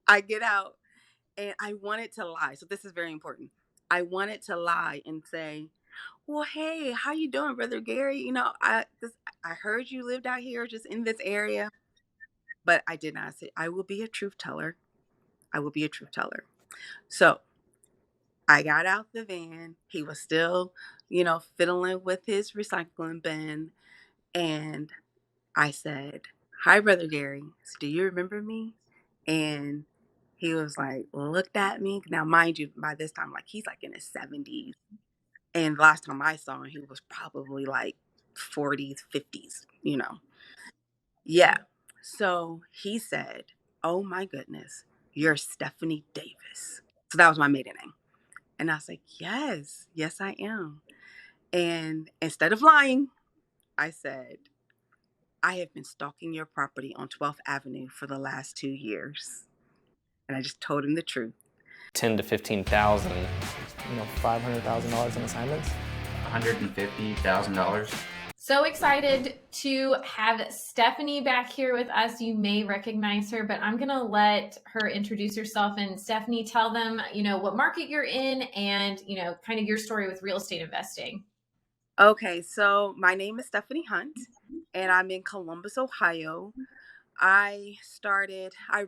I get out and I wanted to lie. So this is very important. I wanted to lie and say, well, hey, how you doing, Brother Gary? I heard you lived out here just in this area. But I did not say I will be a truth teller. I will be a truth teller. So I got out the van. He was still, fiddling with his recycling bin. And I said, hi, Brother Gary. So, do you remember me? And he was like, looked at me. Now, mind you, by this time, like he's like in his 70s. And last time I saw him, he was probably like 40s, 50s. Yeah. So he said, oh my goodness, you're Stephanie Davis. So that was my maiden name. And I was like, yes, I am. And instead of lying, I said, I have been stalking your property on 12th Avenue for the last 2 years. And I just told him the truth. 10 to 15,000. $500,000 in assignments. $150,000. So excited to have Stephanie back here with us. You may recognize her, but I'm going to let her introduce herself. And Stephanie, tell them, what market you're in and, kind of your story with real estate investing. Okay, so my name is Stephanie Hunt, and I'm in Columbus, Ohio. I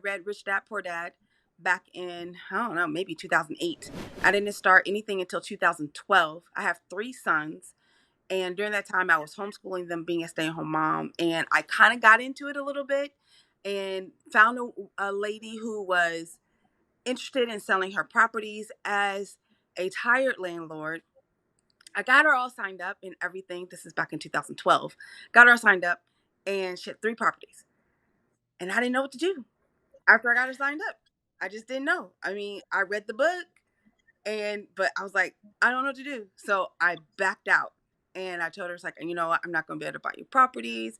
read Rich Dad Poor Dad back in, I don't know, maybe 2008. I didn't start anything until 2012. I have 3 sons. And during that time, I was homeschooling them, being a stay-at-home mom. And I kind of got into it a little bit and found a lady who was interested in selling her properties as a tired landlord. I got her all signed up and everything. This is back in 2012. Got her all signed up and she had 3 properties. And I didn't know what to do after I got her signed up. I just didn't know. I mean, I read the book but I was like, I don't know what to do. So I backed out. And I told her, it's like, you know what? I'm not going to be able to buy your properties.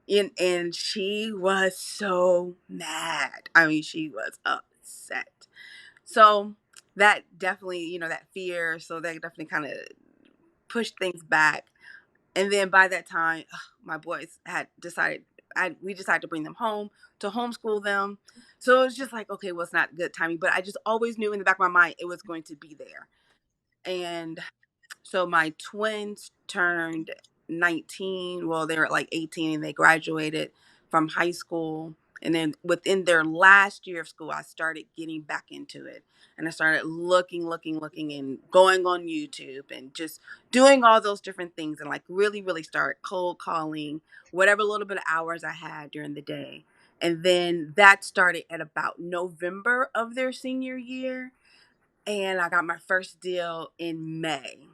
And she was so mad. I mean, she was upset. So that definitely, that fear. So that definitely kind of pushed things back. And then by that time, my boys had decided, we decided to bring them home to homeschool them. So it was just like, okay, well, it's not good timing. But I just always knew in the back of my mind it was going to be there. And so my twins turned 19. Well, they were like 18 and they graduated from high school. And then within their last year of school, I started getting back into it. And I started looking, and going on YouTube and just doing all those different things and like really, really start cold calling, whatever little bit of hours I had during the day. And then that started at about November of their senior year. And I got my first deal in May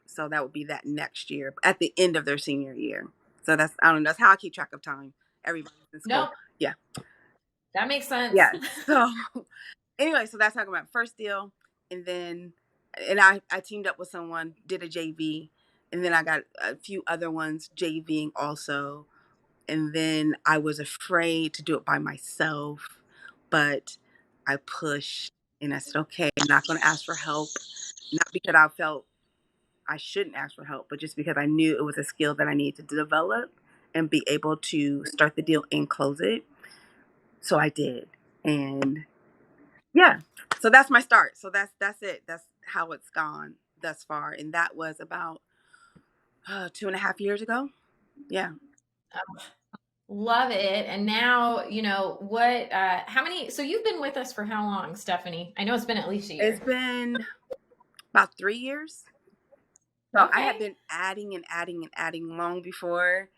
so that would be that next year at the end of their senior year. So I don't know, that's how I keep track of time. Everybody's in school. Nope. Yeah. That makes sense. Yeah. So anyway, so that's talking about first deal. And I teamed up with someone, did a JV, and then I got a few other ones JVing also. And then I was afraid to do it by myself, but I pushed and I said, okay, I'm not going to ask for help. Not because I felt I shouldn't ask for help, but just because I knew it was a skill that I needed to develop and be able to start the deal and close it. So I did. And yeah, so that's my start. So that's it. That's how it's gone thus far. And that was about 2.5 years ago. Yeah. Love it. And now, how many, so you've been with us for how long, Stephanie? I know it's been at least a year. It's been about 3 years. So Okay. I have been adding and adding and adding long before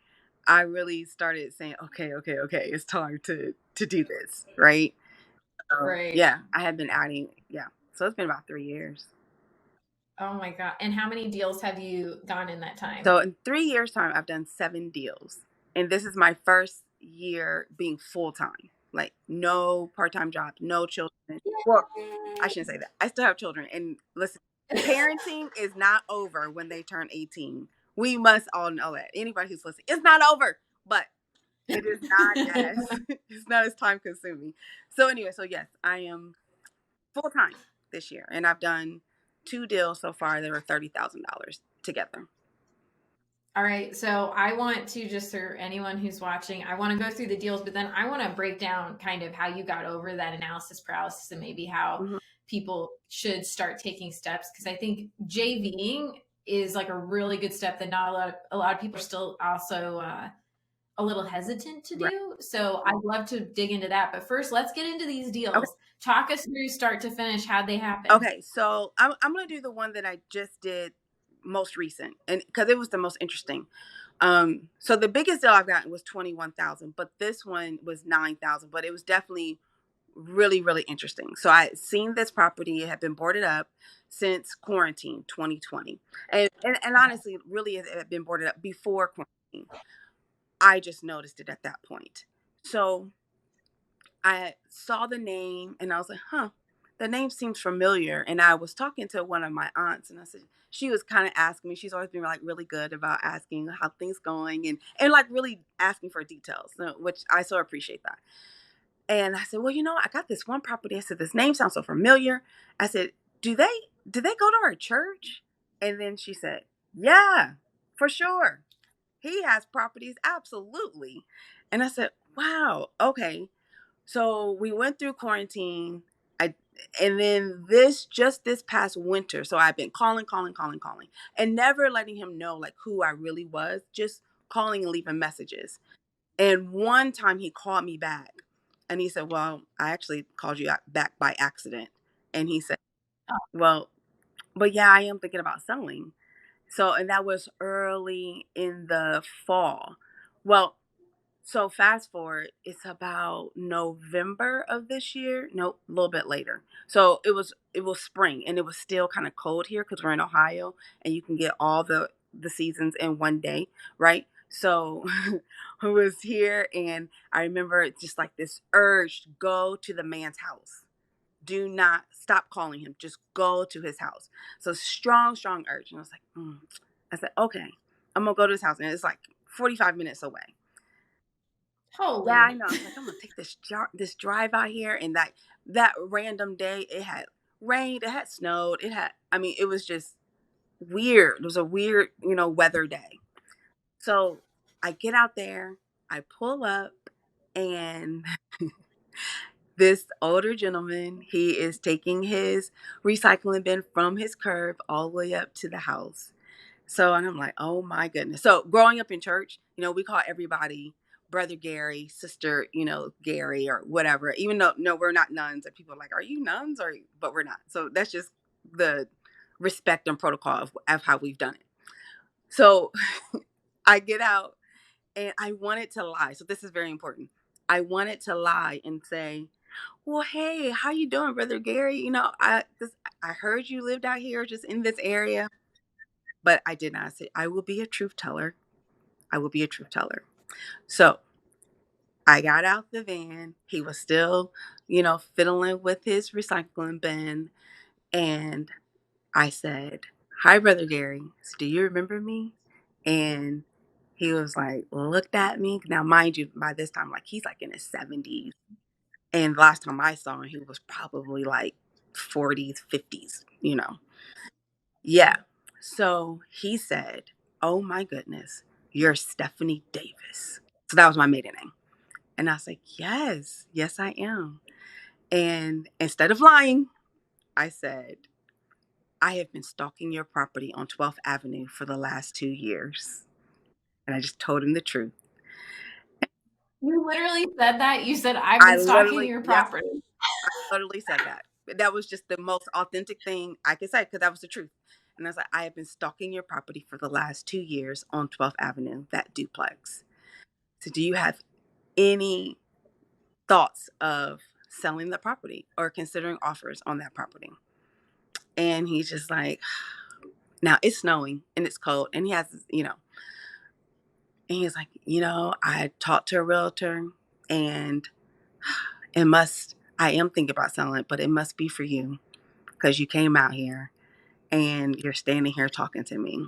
I really started saying, okay, it's time to do this, right? So, Right. yeah, I have been adding, yeah. So it's been about 3 years. Oh my God. And how many deals have you gone in that time? So in 3 years' time, I've done 7 deals. And this is my first year being full-time. Like no part-time job, no children. Well, I shouldn't say that. I still have children. And listen, parenting is not over when they turn 18. We must all know that. Anybody who's listening, it's not over, but it is not it's not as time consuming. So anyway, so yes, I am full time this year, and I've done 2 deals so far that were $30,000 together. All right, so I want to just for anyone who's watching, I want to go through the deals, but then I want to break down kind of how you got over that analysis paralysis and maybe how Hmm. people should start taking steps because I think JVing is like a really good step that not a lot of people are still also a little hesitant to Right. do. So I'd love to dig into that, but first let's get into these Okay. deals. Talk us through start to finish how they happen. Okay. So I'm gonna do the one that I just did most recent, and because it was the most interesting. So the biggest deal I've gotten was 21,000, but this one was 9,000. But it was definitely really, really interesting. So I had seen this property. It had been boarded up since quarantine 2020. And Okay. honestly, really it had been boarded up before quarantine. I just noticed it at that point. So I saw the name and I was like, huh, the name seems familiar. And I was talking to one of my aunts and I said, she was kind of asking me, she's always been like really good about asking how things going and like really asking for details, which I so appreciate that. And I said, well, I got this one property. I said, this name sounds so familiar. I said, do they go to our church? And then she said, yeah, for sure. He has properties, absolutely. And I said, wow, okay. So we went through quarantine. I and then this past winter. So I've been calling, and never letting him know like who I really was, just calling and leaving messages. And one time he called me back and he said, well, I actually called you back by accident. And he said, well, but yeah, I am thinking about selling. So, and that was early in the fall. Well, so fast forward, it's about November of this year. Nope, a little bit later. So it was spring and it was still kind of cold here because we're in Ohio and you can get all the seasons in one day, right? So I was here and I remember just like this urge to go to the man's house. Do not stop calling him. Just go to his house. So strong, strong urge. And I was like, I said, okay, I'm gonna go to his house. And it's like 45 minutes away. Yeah, I Holy. know. I was like, I'm gonna take this drive out here, and that random day, it had rained, it had snowed, I mean, it was just weird. It was a weird, weather day. So I get out there, I pull up, and this older gentleman, he is taking his recycling bin from his curb all the way up to the house. So, and I'm like, oh my goodness. So, growing up in church, we call everybody Brother Gary, Sister, Gary, or whatever. Even though, no, we're not nuns. And people are like, are you nuns? But we're not. So, that's just the respect and protocol of how we've done it. So, I get out and I wanted to lie. So, this is very important. I wanted to lie and say, well, hey, how you doing, Brother Gary? I heard you lived out here just in this area, but I did not say I will be a truth teller. I will be a truth teller. So I got out the van. He was still, fiddling with his recycling bin. And I said, hi, Brother Gary. So, do you remember me? And he was like, looked at me. Now, mind you, by this time, like he's like in his 70s. And last time I saw him, he was probably like 40s, 50s. Yeah. So he said, oh my goodness, you're Stephanie Davis. So that was my maiden name. And I was like, yes, yes, I am. And instead of lying, I said, I have been stalking your property on 12th Avenue for the last 2 years. And I just told him the truth. You literally said that? You said, "I've I been stalking literally, your yep, property." I literally said that. That was just the most authentic thing I could say because that was the truth. And I was like, I have been stalking your property for the last 2 years on 12th Avenue, that duplex. So do you have any thoughts of selling the property or considering offers on that property? And he's just like, now it's snowing and it's cold. And he has, and he's like, I talked to a realtor and I am thinking about selling it, but it must be for you because you came out here and you're standing here talking to me.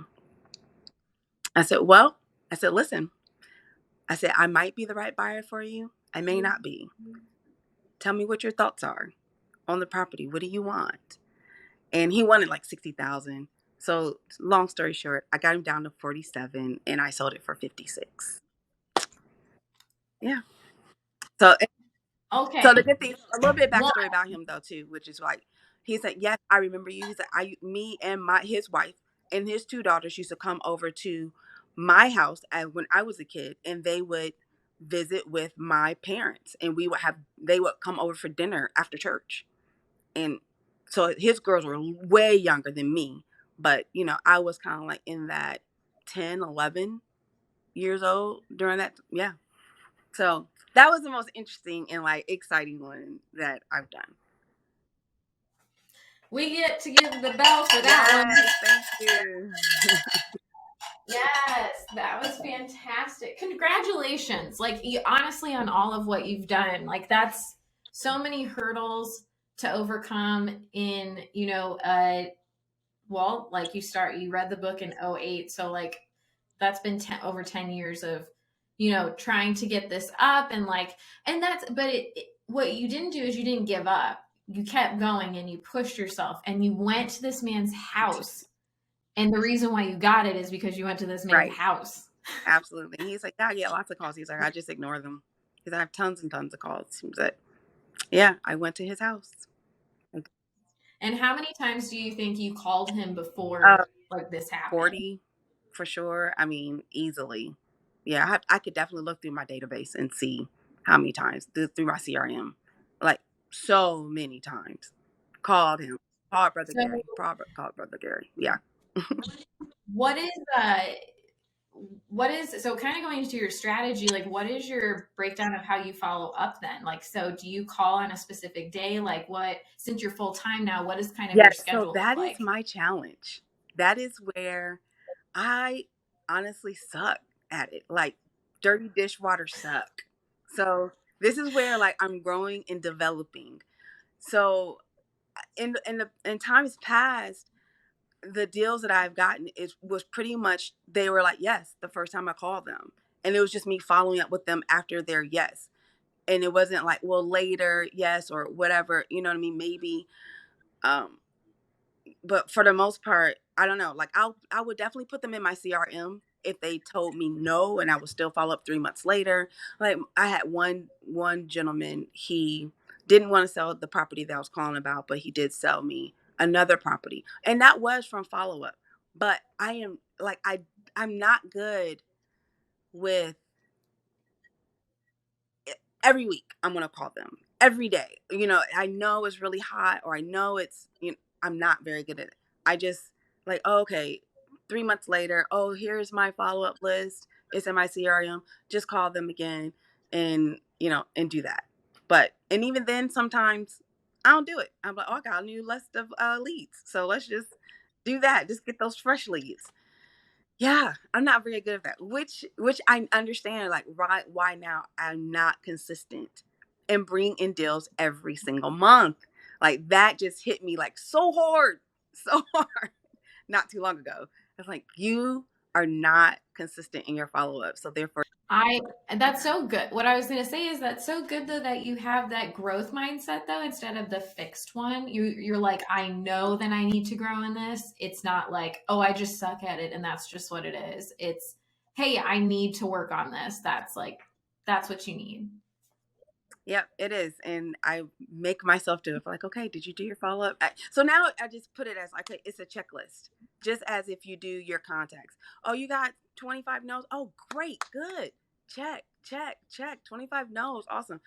I said, well, I said, listen, I said, I might be the right buyer for you. I may not be. Tell me what your thoughts are on the property. What do you want? And he wanted like 60,000. So long story short, I got him down to 47 and I sold it for 56. Yeah. So Okay. so the good thing, a little bit One, backstory about him though too, which is like he said, yes, I remember you. He said, me and his wife and his two daughters used to come over to my house when I was a kid, and they would visit with my parents, and they would come over for dinner after church, and so his girls were way younger than me, but I was kind of like in that 10, 11 years old during that. Yeah. So that was the most interesting and like exciting one that I've done. we get to give the bell for that one. Yes, thank you. Yes, that was fantastic. Congratulations. Like, honestly, on all of what you've done. Like, that's so many hurdles to overcome in, well, like you read the book in '08. So, like, that's been over 10 years of, trying to get this up and like, and that's, but what you didn't do is you didn't give up. You kept going and you pushed yourself and you went to this man's house, and the reason why you got it is because you went to this man's Right. house. Absolutely. He's like, yeah, I get lots of calls. He's like, I just ignore them because I have tons and tons of calls. He was like, yeah, I went to his house. Like, And how many times do you think you called him uh, before like this happened? 40 for sure. I mean, easily. Yeah, I could definitely look through my database and see how many times through my CRM. Like, so many times. Called him. Called Brother So Gary. Called Brother Gary. Yeah. what is uh so kind of going into your strategy, like what is your breakdown of how you follow up then? Like, so do you call on a specific day? Like, what, since you're full time now, what does kind of your Yes, so schedule look that is like? my challenge. That is where I honestly suck at it. Like dirty dishwater suck. So this is where like I'm growing and developing. So in times past, the deals that I've gotten it was pretty much they were like yes the first time I called them, and it was just me following up with them after their yes, and it wasn't like well later yes or whatever. You know what I mean? Maybe. Um, but for the most part, I don't know. Like I would definitely put them in my CRM if they told me no, and I would still follow up 3 months later. Like I had one gentleman, he didn't want to sell the property that I was calling about, but he did sell me another property, and that was from follow up. But I am like I'm not good with every week I'm gonna call them every day. I know it's really hot, or I know I'm not very good at it. I just like, oh, okay, 3 months later, oh, here's my follow up list. It's in my CRM. Just call them again, and and do that. But and even then, sometimes I don't do it. I'm like, oh, I got a new list of leads, so let's just do that. Just get those fresh leads. Yeah, I'm not very good at that, which I understand, like, why now I'm not consistent and bring in deals every single month. Like, that just hit me, like, so hard, so hard, not too long ago. I was like, "You are not consistent in your follow-up, so therefore." I That's so good. What I was going to say is that's so good though that you have that growth mindset though instead of the fixed one. You're like, I know that I need to grow in this. It's not like, oh, I just suck at it and that's just what it is. It's, hey, I need to work on this. That's what you need. Yep, it is, and I make myself do it. Like, okay, did you do your follow up? So now I just put it as like it's a checklist, just as if you do your contacts. Oh, you got 25 no's. Oh, great, good. Check, check, check. 25 no's, awesome.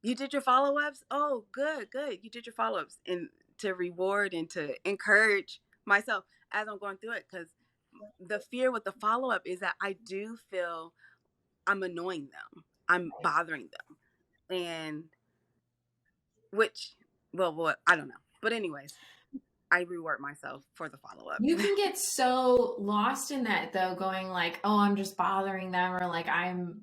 You did your follow ups. Oh, good, good. You did your follow ups, and to reward and to encourage myself as I'm going through it, because the fear with the follow up is that I do feel I'm annoying them, I'm bothering them, and which, well, I don't know. But anyways, I reward myself for the follow up. You can get so lost in that though, going like, oh, I'm just bothering them, or like I mean,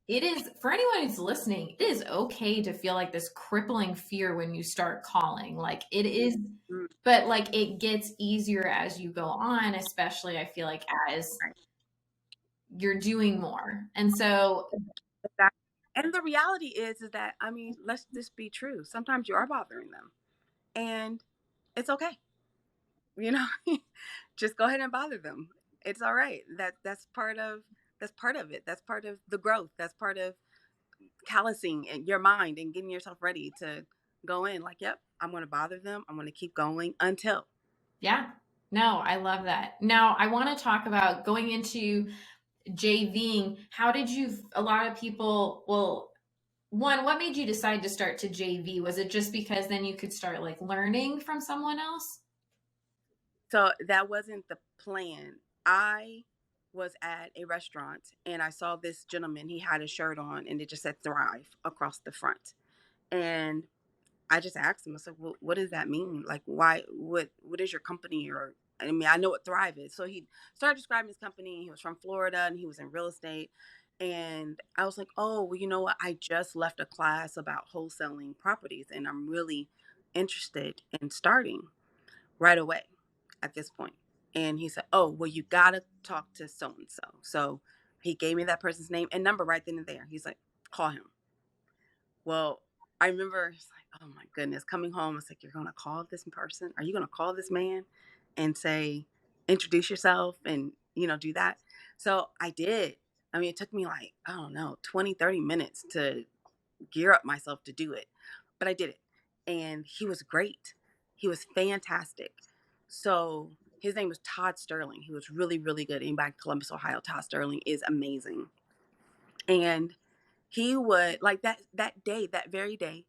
it is, for anyone who's listening, it is okay to feel like this crippling fear when you start calling. Like it is, Mm, but like it gets easier as you go on, especially I feel like as right. you're doing more. And so Exactly. And the reality is that I mean, let's just be true. Sometimes you are bothering them, and it's okay. you know, just go ahead and bother them. It's all right. That's part of it. That's part of the growth. That's part of callousing in your mind and getting yourself ready to go in like, yep, I'm going to bother them. I'm going to keep going until. Yeah. No, I love that. Now, I want to talk about going into JVing. How did you, a lot of people, well, one, what made you decide to start to JV? Was it just because then you could start like learning from someone else? So that wasn't the plan. I was at a restaurant and I saw this gentleman. He had a shirt on and it just said Thrive across the front. And I just asked him, I said, well, what does that mean? Like, why, what is your company? Or, I mean, I know what Thrive is. So he started describing his company. He was from Florida and he was in real estate. And I was like, oh, well, you know what? I just left a class about wholesaling properties and I'm really interested in starting right away at this point. And he said, oh, well, you got to talk to so and so. So he gave me that person's name and number right then and there. He's like, call him. Well, I remember it's like, oh my goodness, coming home, it's like, you're going to call this person? Are you going to call this man and say, introduce yourself and, do that? So I did. I mean, it took me like, I don't know, 20, 30 minutes to gear up myself to do it, but I did it. And he was great. He was fantastic. So his name was Todd Sterling. He was really, really good. Anybody in Columbus, Ohio, Todd Sterling is amazing. And he would like that day, that very day,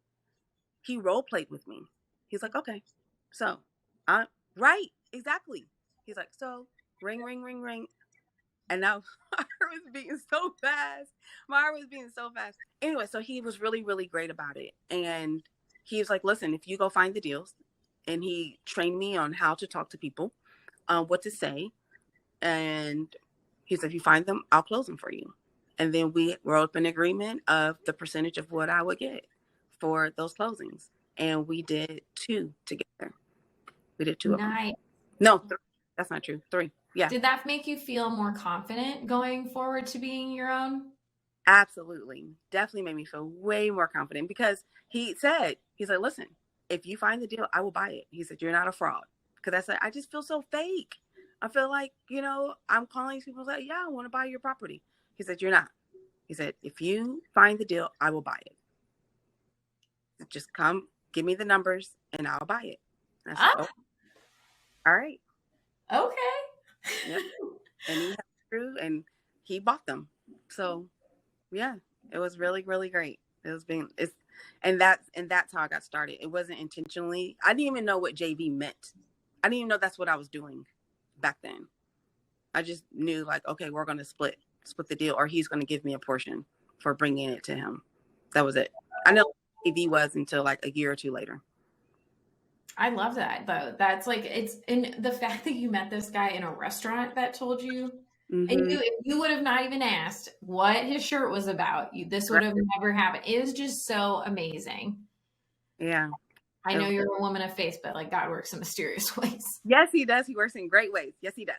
he role played with me. He's like, okay, so I right, exactly. He's like, so ring, ring, ring, ring. And now my heart was beating so fast. My heart was beating so fast. Anyway, so he was really, really great about it. And he was like, listen, if you go find the deals, and he trained me on how to talk to people, what to say. And he said, if you find them, I'll close them for you. And then we wrote up an agreement of the percentage of what I would get for those closings. And we did two together. We did two of them. Nice. No, three. That's not true. Three. Yeah, Did that make you feel more confident going forward to being your own? absolutely. Definitely made me feel way more confident because he's like, listen, if you find the deal, I will buy it. He said, you're not a fraud. Because I said, I just feel so fake. I feel like, I'm calling these people like, yeah, I want to buy your property. He said, you're not. He said, if you find the deal, I will buy it. Just come, give me the numbers, and I'll buy it. And I said, oh, Ah, all right. okay. Yep. And he had through and he bought them. So yeah, it was really, really great. And that's how I got started. It wasn't intentionally. I didn't even know what JV meant. I didn't even know that's what I was doing back then. I just knew like, okay, we're going to split the deal, or he's going to give me a portion for bringing it to him. That was it. I know what JV was until like a year or two later. I love that though. That's like it's in the fact that you met this guy in a restaurant that told you, and Mm-hmm. if you would have not even asked what his shirt was about, this would Right. have never happened. It was just so amazing. Yeah. I It know was, you're a woman of faith, but like God works in mysterious ways. yes, he does. He works in great ways. Yes, he does.